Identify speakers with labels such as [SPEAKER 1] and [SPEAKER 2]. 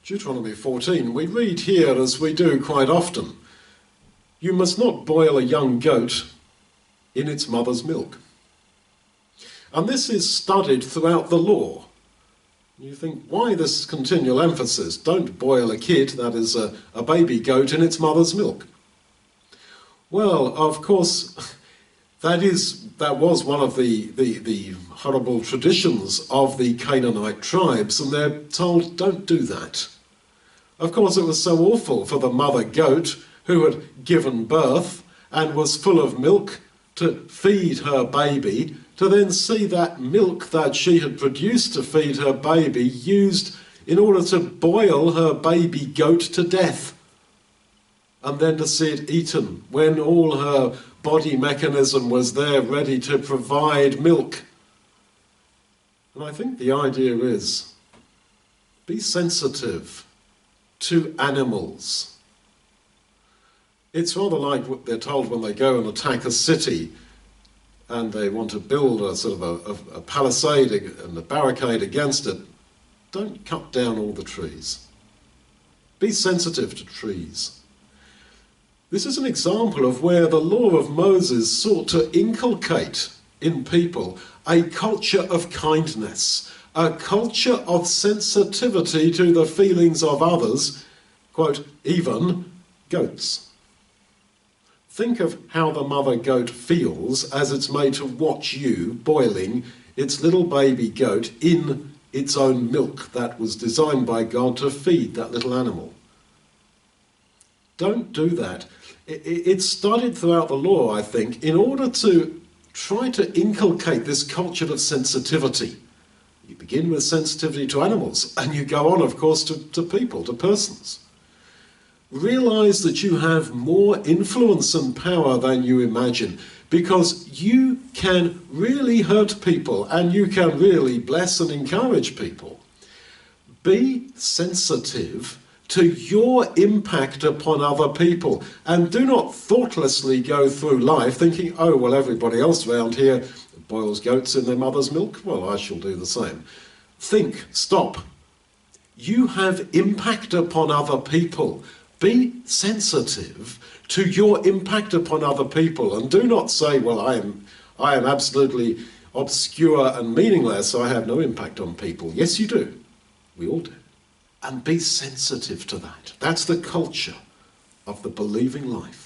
[SPEAKER 1] Deuteronomy 14, we read here, as we do quite often, "You must not boil a young goat in its mother's milk." And this is studied throughout the law. You think, why this continual emphasis? Don't boil a kid, that is a baby goat, in its mother's milk. Well, of course, that was one of the horrible traditions of the Canaanite tribes, and they're told, don't do that. Of course, it was so awful for the mother goat who had given birth and was full of milk to feed her baby, to then see that milk that she had produced to feed her baby used in order to boil her baby goat to death, and then to see it eaten when all her body mechanism was there ready to provide milk. And I think the idea is, be sensitive to animals. It's rather like what they're told when they go and attack a city and they want to build a sort of a palisade and a barricade against it. Don't cut down all the trees. Be sensitive to trees. This is an example of where the law of Moses sought to inculcate in people a culture of kindness, a culture of sensitivity to the feelings of others, quote, even goats. Think of how the mother goat feels as it's made to watch you boiling its little baby goat in its own milk that was designed by God to feed that little animal. Don't do that. It's studied throughout the law, I think, in order to try to inculcate this culture of sensitivity. You begin with sensitivity to animals, and you go on, of course, to people, to persons. Realize that you have more influence and power than you imagine, because you can really hurt people, and you can really bless and encourage people. Be sensitive to your impact upon other people, and do not thoughtlessly go through life thinking, oh, well, everybody else around here boils goats in their mother's milk, well, I shall do the same. Think, stop. You have impact upon other people. Be sensitive to your impact upon other people, and do not say, well, I am absolutely obscure and meaningless, I have no impact on people. Yes, you do. We all do. And be sensitive to that. That's the culture of the believing life.